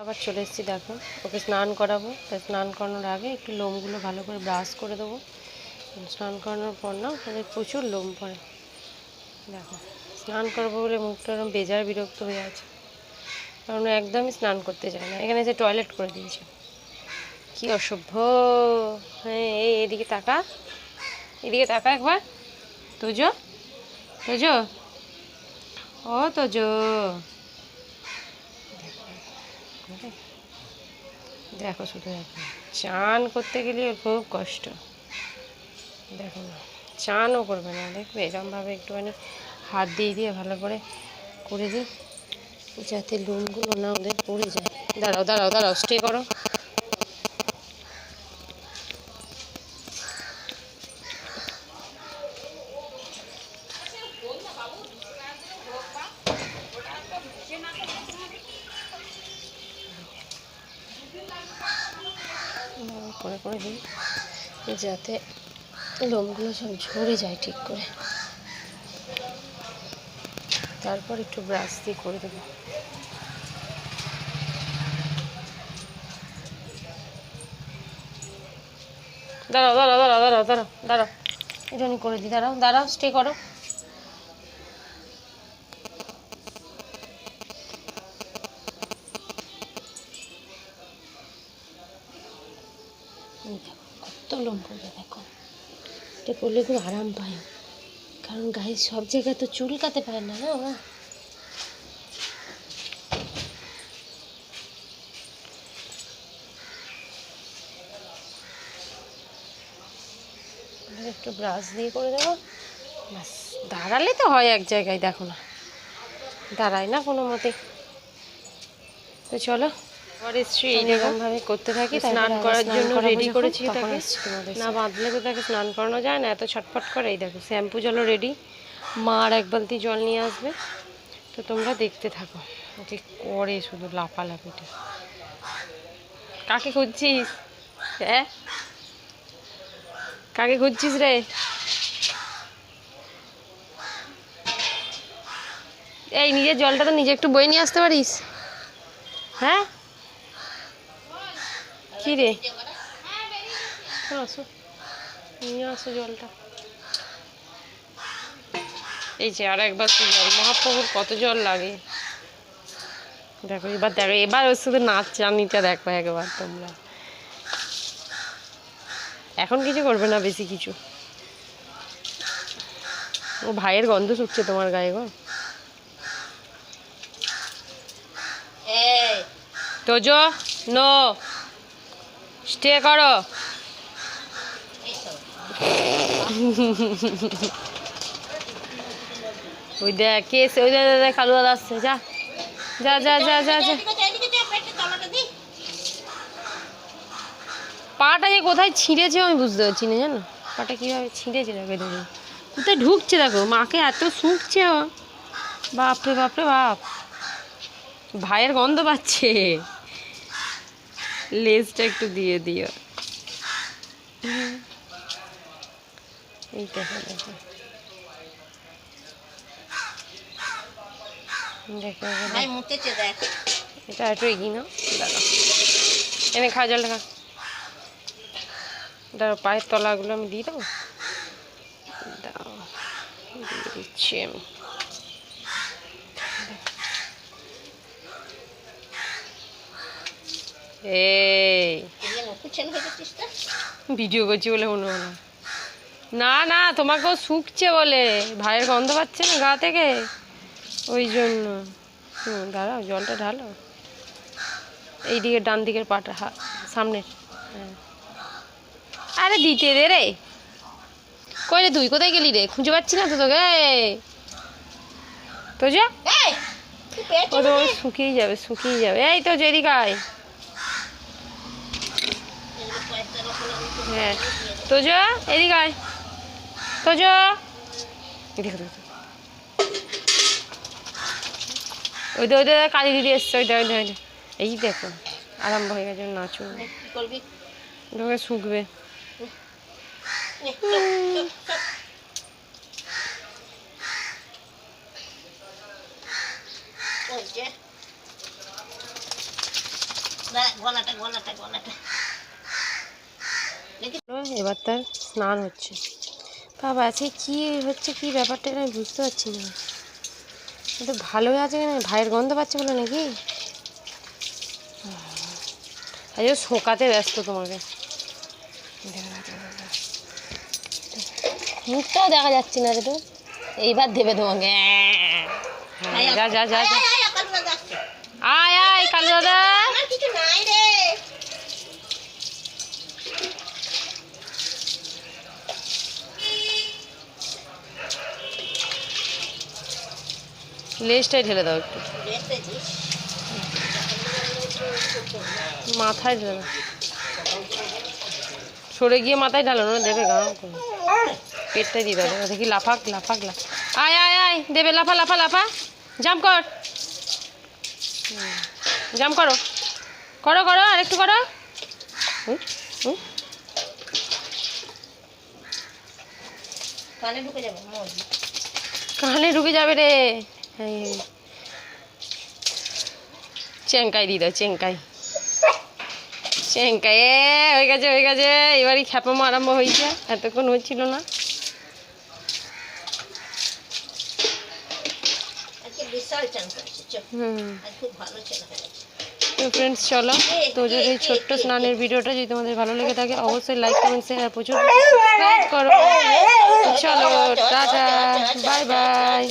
আবার চলে এসেছি। দেখো ওকে স্নান করাবো, তাই স্নান করানোর আগে একটু লোমগুলো ভালো করে ব্রাশ করে দেবো। স্নান করানোর পর না ওদের প্রচুর লোম পড়ে। দেখো স্নান করবো বলে মুখটা এরকম বেজার বিরক্ত হয়ে আছে, কারণ একদমই স্নান করতে চায় না। এখানে এসে টয়লেট করে দিয়েছে, কি অসভ্য। হ্যাঁ এই এদিকে তাকা, এদিকে তাকা একবার। তোজো তোজো, ও তোজো, দেখো শুধু দেখো, চান করতে গেলে ওর খুব কষ্ট। দেখো না, চানও করবে না, দেখবে এরকমভাবে একটুখানি হাত দিয়ে দিয়ে ভালো করে করে দিই, যাতে লোমগুলো না ওদের পড়ে যায়। দাঁড়াও দাঁড়াও দাঁড়াও, স্টে করো। করে করে দিই যাতে লোমগুলো সব ঝরে যায় ঠিক করে, তারপর একটু ব্রাশ দিয়ে করে দেবো। দাঁড়াও দাঁড়াও দাঁড়াও দাঁড়াও দাঁড়াও দাঁড়াও, এটা আমি করে দিই। দাঁড়াও দাঁড়াও, স্টে করো। কত লোম করবে দেখো, এটা করলে খুব আরাম পায়, কারণ গায়ের সব জায়গায় তো চুলকাতে পারে না না ওরা। একটু ব্রাশ দিয়ে করে দেবো, ব্যাস। দাঁড়ালে তো হয় এক জায়গায়, দেখো না দাঁড়ায় না কোনো মতে। তো চলো এরকমভাবে করতে থাকি। স্নান করার জন্য রেডি করেছি তাকে, না বাঁধলে তো তাকে স্নান করানো যায় না, এত ছটফট করে। এই দেখো শ্যাম্পু জলও রেডি, মা আর এক বালতি জল নিয়ে আসবে। তো তোমরা দেখতে থাকো যে করে শুধু লাফালাফিটা। কাকে খুঁজছিস? হ্যাঁ কাকে খুঁজছিস রে? এই নিজের জলটা তো নিজে একটু বয়ে নিয়ে আসতে পারিস। হ্যাঁ কি রে, আসো নিয়ে আসো জলটা। এই যে আর একবার তো জল, মহাপ্রভুর কত জল লাগে। দেখো এবার, দেখো এবার ওর শুধু নাচ চানিটা দেখো একবার তোমরা। এখন কিছু করবে না বেশি কিছু, ও ভাইয়ের গন্ধ শুকছে তোমার গায়ে গো। তোজো নো, স্টে করো। ওই দেখ কে এসে, ওই দেখ কালু দাদা আসছে। যা যা যা যা যা যা। পাটা যে কোথায় ছিঁড়েছে আমি বুঝতে পারছি না, জানো পাটা কীভাবে ছিঁড়েছে। দেখো দেখো কোথায় ঢুকছে, দেখো মাকে এত শুঁকছে ও, বাপরে বাপরে বাপ। ভাইয়ের গন্ধ পাচ্ছে, লেজটা একটু দিয়ে দিও। এই দেখো দেখো দেখো, এটা একটু এগিয়ে নাও। দাঁড়াও এনে খা জলটা খা। দাঁড়াও পায়ের তলাগুলো আমি দিয়ে দেবো, দাও দিয়ে দিচ্ছি আমি। এই ভিডিও করছি বলে মনে হলো। না না তোমাকেও শুকছে বলে, ভাইয়ের গন্ধ পাচ্ছে না গা থেকে, ওই জন্য। দাঁড়াও জলটা ঢালো এই দিকে, ডান দিকের পাটা, সামনের। হ্যাঁ আরে দিতে দে রে, কই রে তুই কোথায় গেলি রে, খুঁজে পাচ্ছি না তো তোকে। তো যা ও তো শুকিয়ে যাবে শুকিয়ে যাবে। এই তো এদিকে আয়। হ্যাঁ তো যা এদিকে আয়, তো যা দেখো দেখো, ওই তো কালী দিদি এসছে, ওইটা ওইটা ওইটা। এই দেখো আরম্ভ হয়ে গেছে নাচুন, ঢোকে শুকবে। এবার তার স্নান হচ্ছে। বাবা আজকে কী হচ্ছে, কী ব্যাপারটা আমি বুঝতে পারছি না। তো ভালোই আছে কিনা, ভাইয়ের গন্ধ পাচ্ছে বলে নাকি? আজকে শোকাতে ব্যস্ত তোমাকে, মুখটাও দেখা যাচ্ছে না রে তো। এইবার দেবে তোমাকে। যা যা যা যা, আয় আয় কালু দাদা। কিছু নাই রে। লেজটাই ঢেলে দাও একটু, মাথায় ঢেলে দাও। সরে গিয়ে মাথায় ঢালো না, দেবে গা পেটটাই দিয়ে দাও। দেখি লাফাক লাফাক লাফ, আয় আয় আয় দেবে, লাফা লাফা লাফা, জাম্প কর, জাম্প করো করো করো, আর একটু করো। কানে ঢুকে যাবে, কানে ঢুকে যাবে রে। চেঙ্কাই দিয়ে দাও, চেঙ্কাই চেঙ্কাই। হয়ে গেছে হয়ে গেছে, এবারই খ্যাপামো আরম্ভ হয়েছে, এতক্ষণ হচ্ছিল না। তো ফ্রেন্ডস চলো, তো যদি ছোট্ট স্নানের ভিডিওটা যদি তোমাদের ভালো লেগে থাকে অবশ্যই লাইক কমেন্ট শেয়ার প্রচুর সাবস্ক্রাইব করো। চলো টাটা, বাই বাই।